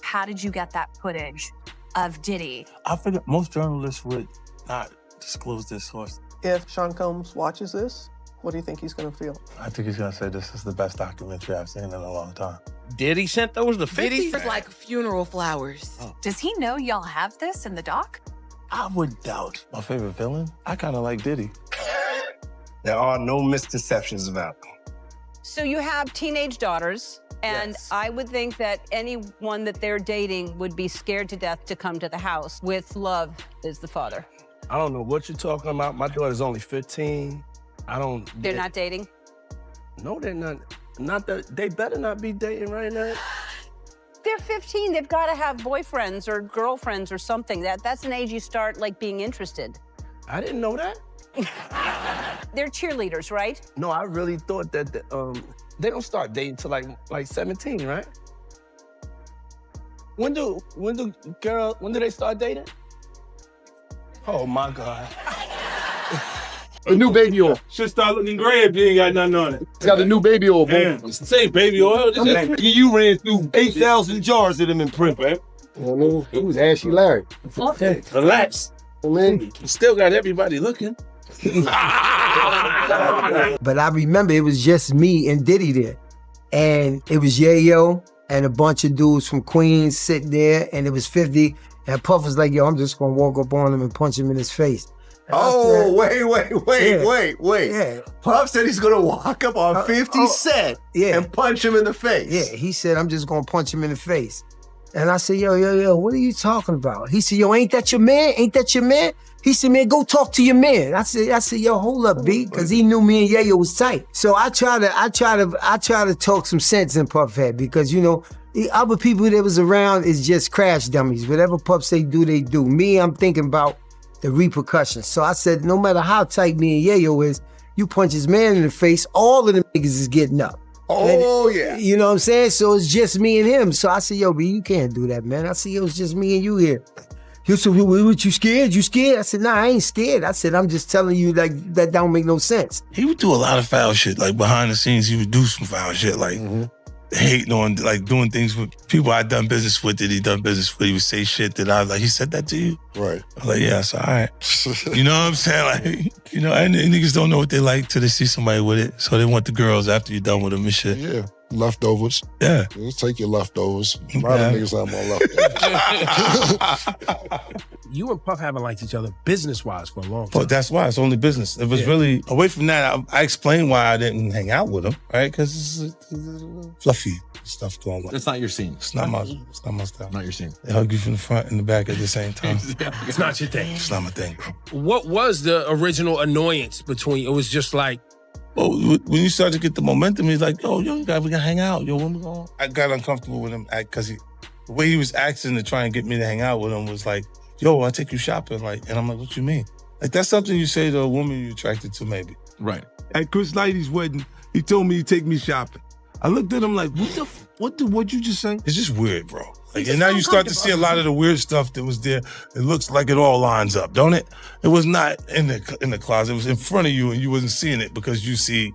how did you get that footage of Diddy? I figured most journalists would not disclose their source. If Sean Combs watches this, what do you think he's going to feel? I think he's going to say this is the best documentary I've seen in a long time. Diddy sent those to 50? Diddy's like funeral flowers. Oh. Does he know y'all have this in the doc? I would doubt. My favorite villain? I kind of like Diddy. There are no misconceptions about him. So you have teenage daughters, and Yes. I would think that anyone that they're dating would be scared to death to come to the house with Love as the father. I don't know what you're talking about. My daughter's only 15. They're not dating? No, they're not. Not that they better not be dating right now. They're 15. They've got to have boyfriends or girlfriends or something. That's an age you start like being interested. I didn't know that. They're cheerleaders, right? No, I really thought that they don't start dating till like 17, right? When do they start dating? Oh my God. The new baby oil. Should start looking gray if you ain't got nothing on it. It's got the new baby oil, man. Say baby oil. You ran through 8,000 jars of them in print, man. It was Ashy Larry. Okay, relax. Man. Still got everybody looking. But I remember it was just me and Diddy there. And it was Yayo and a bunch of dudes from Queens sitting there, and it was 50. And Puff was like, yo, I'm just gonna walk up on him and punch him in his face. And Oh, wait. Yeah. Puff said he's gonna walk up on 50 Cent Yeah. and punch him in the face. Yeah, he said, I'm just gonna punch him in the face. And I said, yo, what are you talking about? He said, yo, ain't that your man? Ain't that your man? He said, man, go talk to your man. I said, yo, hold up, B, because he knew me and Yayo was tight. So I try to talk some sense in Puff head, because the other people that was around is just crash dummies. Whatever Puff say do, they do. Me, I'm thinking about the repercussions. So I said, no matter how tight me and Yayo is, you punch his man in the face, all of them niggas is getting up. Oh, yeah. You know what I'm saying? So it's just me and him. So I said, yo, B, you can't do that, man. I said, yo, it's just me and you here. He said, what, you scared? You scared? I said, nah, I ain't scared. I said, I'm just telling you, like, that don't make no sense. He would do a lot of foul shit. Like, behind the scenes, he would do some foul shit. Like, hating on, like, doing things with people I'd done business with, that he done business with. He would say shit that I was like, he said that to you? Right. I was like, yeah, so all right. You know what I'm saying? Like, and niggas don't know what they like till they see somebody with it. So they want the girls after you're done with them and shit. Yeah. Leftovers. Yeah. Let's take your leftovers. A lot of niggas have more leftovers. You and Puff haven't liked each other business-wise for a long time. But that's why it's only business. It was really, away from that, I explained why I didn't hang out with him, right? Because it's fluffy stuff going on. It's not your scene. It's not my style. Not your scene. They hug you from the front and the back at the same time. It's not your thing. It's not my thing, bro. What was the original annoyance between, it was just like, well, when you start to get the momentum, he's like, yo, we gotta hang out. Yo, when we going? I got uncomfortable with him because the way he was acting to try and get me to hang out with him was like, yo, I'll take you shopping. Like, and I'm like, what you mean? Like, that's something you say to a woman you're attracted to, maybe. Right. At Chris Lighty's wedding, he told me he'd take me shopping. I looked at him like, what you just say? It's just weird, bro. Like, and now you start to see a lot of the weird stuff that was there. It looks like it all lines up, don't it? It was not in the closet. It was in front of you, and you wasn't seeing it because you see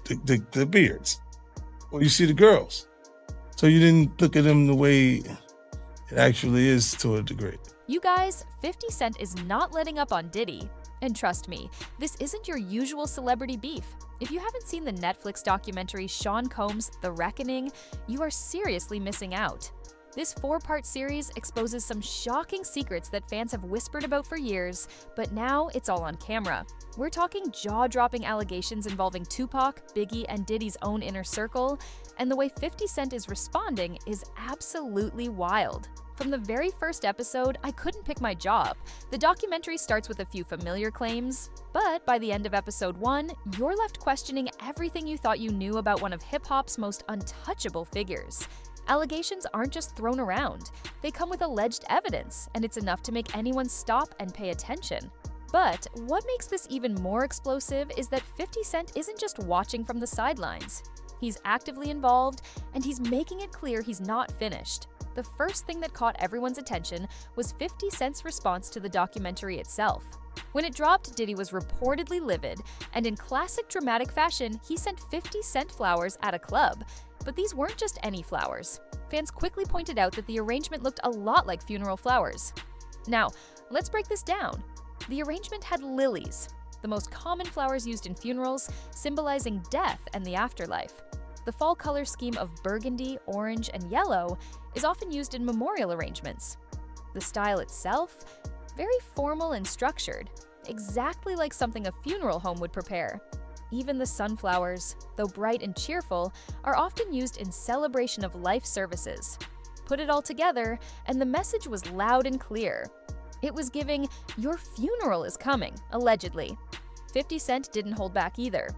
the beards, or you see the girls. So you didn't look at them the way it actually is to a degree. You guys, 50 Cent is not letting up on Diddy. And trust me, this isn't your usual celebrity beef. If you haven't seen the Netflix documentary Sean Combs' The Reckoning, you are seriously missing out. This 4-part series exposes some shocking secrets that fans have whispered about for years, but now it's all on camera. We're talking jaw-dropping allegations involving Tupac, Biggie, and Diddy's own inner circle, and the way 50 Cent is responding is absolutely wild. From the very first episode, I couldn't pick my jaw up. The documentary starts with a few familiar claims, but by the end of episode 1, you're left questioning everything you thought you knew about one of hip-hop's most untouchable figures. Allegations aren't just thrown around. They come with alleged evidence, and it's enough to make anyone stop and pay attention. But what makes this even more explosive is that 50 Cent isn't just watching from the sidelines. He's actively involved, and he's making it clear he's not finished. The first thing that caught everyone's attention was 50 Cent's response to the documentary itself. When it dropped, Diddy was reportedly livid, and in classic dramatic fashion, he sent 50 Cent flowers at a club. But these weren't just any flowers. fans quickly pointed out that the arrangement looked a lot like funeral flowers. Now, let's break this down. The arrangement had lilies, the most common flowers used in funerals, symbolizing death and the afterlife. The fall color scheme of burgundy, orange, and yellow is often used in memorial arrangements. The style itself, very formal and structured, exactly like something a funeral home would prepare. Even the sunflowers, though bright and cheerful, are often used in celebration of life services. Put it all together, and the message was loud and clear. It was giving, "Your funeral is coming," allegedly. 50 Cent didn't hold back either.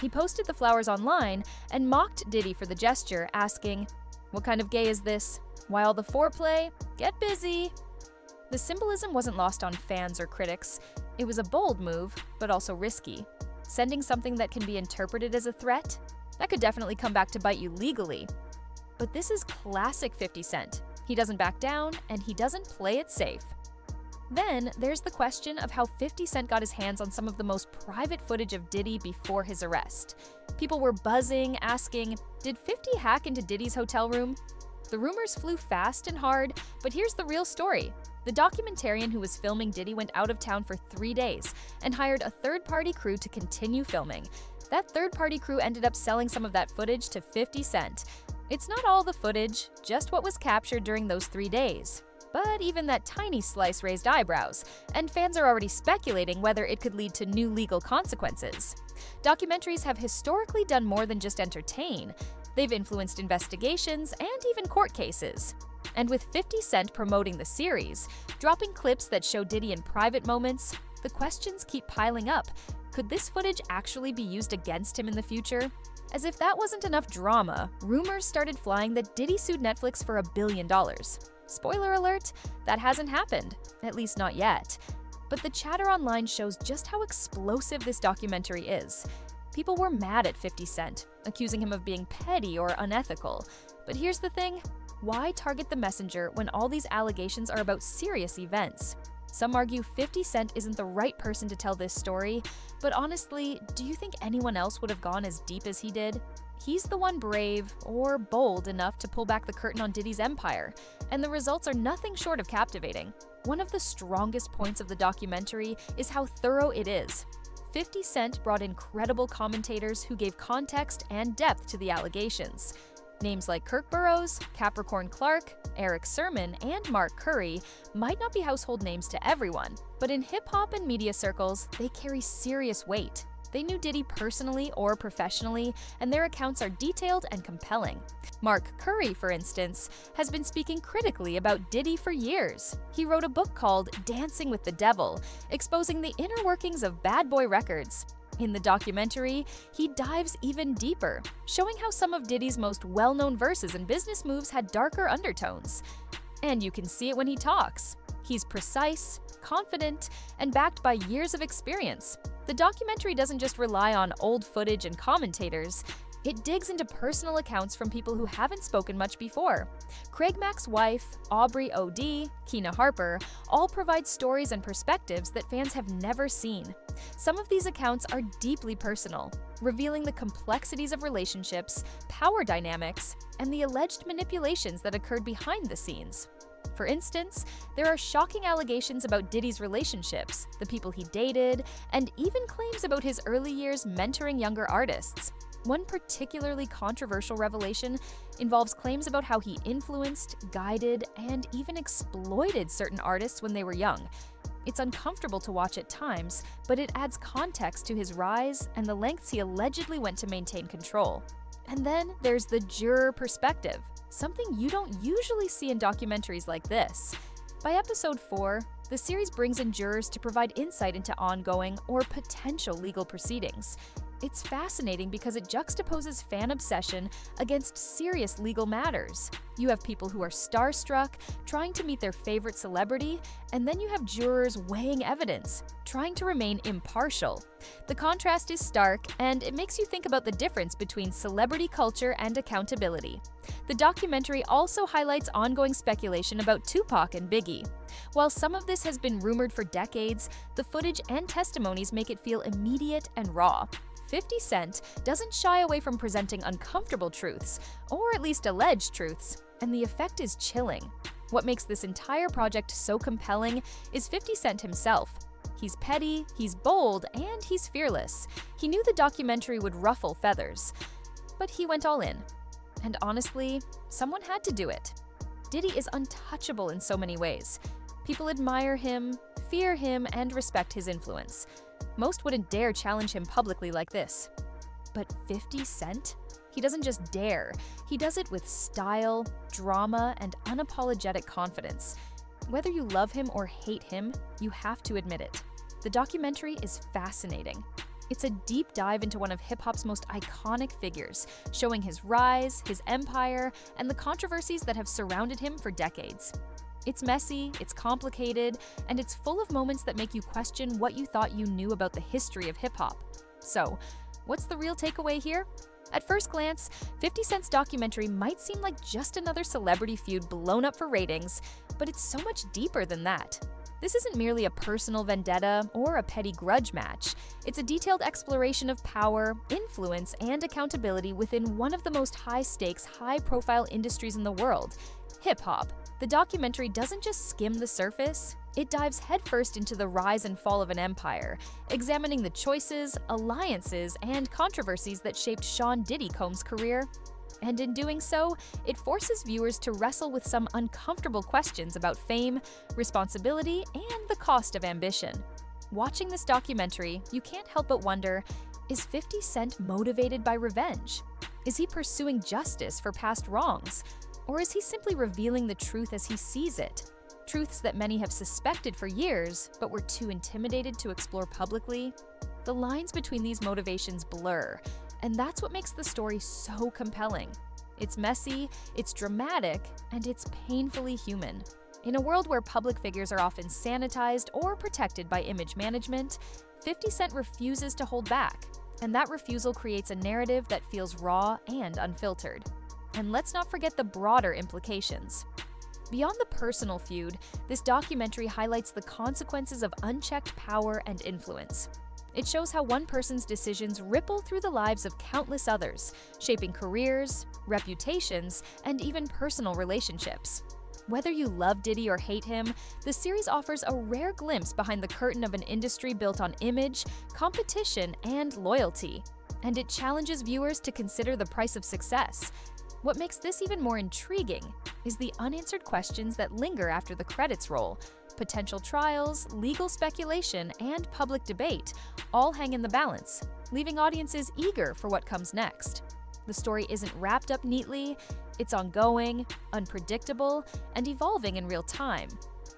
He posted the flowers online and mocked Diddy for the gesture, asking, "What kind of gay is this? Why all the foreplay? Get busy." The symbolism wasn't lost on fans or critics. It was a bold move, but also risky. Sending something that can be interpreted as a threat? That could definitely come back to bite you legally. But this is classic 50 Cent. He doesn't back down, and he doesn't play it safe. Then, there's the question of how 50 Cent got his hands on some of the most private footage of Diddy before his arrest. People were buzzing, asking, did 50 hack into Diddy's hotel room? The rumors flew fast and hard, but here's the real story. The documentarian who was filming Diddy went out of town for 3 days and hired a third-party crew to continue filming. That third-party crew ended up selling some of that footage to 50 Cent. It's not all the footage, just what was captured during those 3 days. But even that tiny slice raised eyebrows, and fans are already speculating whether it could lead to new legal consequences. Documentaries have historically done more than just entertain. They've influenced investigations and even court cases. And with 50 Cent promoting the series, dropping clips that show Diddy in private moments, the questions keep piling up. Could this footage actually be used against him in the future? As if that wasn't enough drama, rumors started flying that Diddy sued Netflix for $1 billion. Spoiler alert, that hasn't happened, at least not yet. But the chatter online shows just how explosive this documentary is. People were mad at 50 Cent, accusing him of being petty or unethical. But here's the thing, why target the messenger when all these allegations are about serious events? Some argue 50 Cent isn't the right person to tell this story, but honestly, do you think anyone else would have gone as deep as he did? He's the one brave, or bold enough to pull back the curtain on Diddy's empire, and the results are nothing short of captivating. One of the strongest points of the documentary is how thorough it is. 50 Cent brought in credible commentators who gave context and depth to the allegations. Names like Kirk Burrows, Capricorn Clark, Eric Sermon, and Mark Curry might not be household names to everyone, but in hip-hop and media circles, they carry serious weight. They knew Diddy personally or professionally, and their accounts are detailed and compelling. Mark Curry, for instance, has been speaking critically about Diddy for years. He wrote a book called Dancing with the Devil, exposing the inner workings of Bad Boy Records. In the documentary, he dives even deeper, showing how some of Diddy's most well-known verses and business moves had darker undertones. And you can see it when he talks. He's precise, confident, and backed by years of experience. The documentary doesn't just rely on old footage and commentators. It digs into personal accounts from people who haven't spoken much before. Craig Mack's wife, Aubrey O.D., Keena Harper, all provide stories and perspectives that fans have never seen. Some of these accounts are deeply personal, revealing the complexities of relationships, power dynamics, and the alleged manipulations that occurred behind the scenes. For instance, there are shocking allegations about Diddy's relationships, the people he dated, and even claims about his early years mentoring younger artists. One particularly controversial revelation involves claims about how he influenced, guided, and even exploited certain artists when they were young. It's uncomfortable to watch at times, but it adds context to his rise and the lengths he allegedly went to maintain control. And then there's the juror perspective, something you don't usually see in documentaries like this. By episode 4, the series brings in jurors to provide insight into ongoing or potential legal proceedings. It's fascinating because it juxtaposes fan obsession against serious legal matters. You have people who are starstruck, trying to meet their favorite celebrity, and then you have jurors weighing evidence, trying to remain impartial. The contrast is stark, and it makes you think about the difference between celebrity culture and accountability. The documentary also highlights ongoing speculation about Tupac and Biggie. While some of this has been rumored for decades, the footage and testimonies make it feel immediate and raw. 50 Cent doesn't shy away from presenting uncomfortable truths, or at least alleged truths. And the effect is chilling. What makes this entire project so compelling is 50 Cent himself. He's petty, he's bold, and he's fearless. He knew the documentary would ruffle feathers, but he went all in. And honestly, someone had to do it. Diddy is untouchable in so many ways. People admire him, fear him, and respect his influence. Most wouldn't dare challenge him publicly like this. But 50 Cent? He doesn't just dare, he does it with style, drama, and unapologetic confidence. Whether you love him or hate him, you have to admit it. The documentary is fascinating. It's a deep dive into one of hip-hop's most iconic figures, showing his rise, his empire, and the controversies that have surrounded him for decades. It's messy, it's complicated, and it's full of moments that make you question what you thought you knew about the history of hip-hop. So, what's the real takeaway here? At first glance, 50 Cent's documentary might seem like just another celebrity feud blown up for ratings, but it's so much deeper than that. This isn't merely a personal vendetta or a petty grudge match. It's a detailed exploration of power, influence, and accountability within one of the most high-stakes, high-profile industries in the world, hip-hop. The documentary doesn't just skim the surface, it dives headfirst into the rise and fall of an empire, examining the choices, alliances, and controversies that shaped Sean Diddy Combs' career. And in doing so, it forces viewers to wrestle with some uncomfortable questions about fame, responsibility, and the cost of ambition. Watching this documentary, you can't help but wonder, is 50 Cent motivated by revenge? Is he pursuing justice for past wrongs? Or is he simply revealing the truth as he sees it? Truths that many have suspected for years, but were too intimidated to explore publicly? The lines between these motivations blur, and that's what makes the story so compelling. It's messy, it's dramatic, and it's painfully human. In a world where public figures are often sanitized or protected by image management, 50 Cent refuses to hold back, and that refusal creates a narrative that feels raw and unfiltered. And let's not forget the broader implications. Beyond the personal feud, this documentary highlights the consequences of unchecked power and influence. It shows how one person's decisions ripple through the lives of countless others, shaping careers, reputations, and even personal relationships. Whether you love Diddy or hate him, the series offers a rare glimpse behind the curtain of an industry built on image, competition, and loyalty. And it challenges viewers to consider the price of success. What makes this even more intriguing is the unanswered questions that linger after the credits roll. Potential trials, legal speculation, and public debate all hang in the balance, leaving audiences eager for what comes next. The story isn't wrapped up neatly, it's ongoing, unpredictable, and evolving in real time.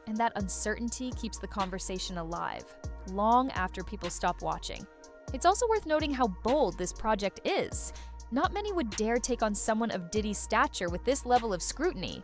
And that uncertainty keeps the conversation alive, long after people stop watching. It's also worth noting how bold this project is. Not many would dare take on someone of Diddy's stature with this level of scrutiny.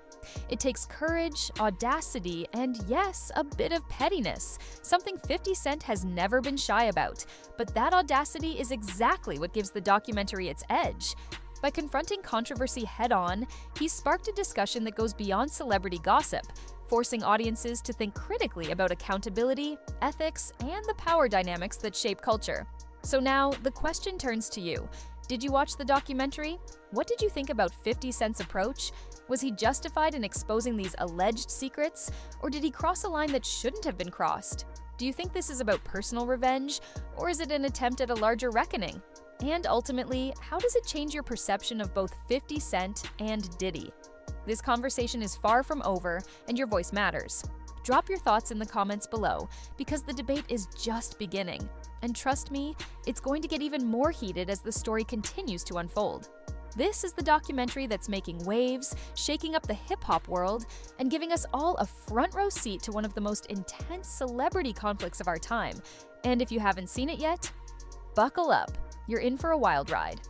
It takes courage, audacity, and yes, a bit of pettiness, something 50 Cent has never been shy about. But that audacity is exactly what gives the documentary its edge. By confronting controversy head-on, he sparked a discussion that goes beyond celebrity gossip, forcing audiences to think critically about accountability, ethics, and the power dynamics that shape culture. So now, the question turns to you. Did you watch the documentary? What did you think about 50 Cent's approach? Was he justified in exposing these alleged secrets, or did he cross a line that shouldn't have been crossed? Do you think this is about personal revenge, or is it an attempt at a larger reckoning? And ultimately, how does it change your perception of both 50 Cent and Diddy? This conversation is far from over, and your voice matters. Drop your thoughts in the comments below, because the debate is just beginning. And trust me, it's going to get even more heated as the story continues to unfold. This is the documentary that's making waves, shaking up the hip-hop world, and giving us all a front-row seat to one of the most intense celebrity conflicts of our time. And if you haven't seen it yet, buckle up. You're in for a wild ride.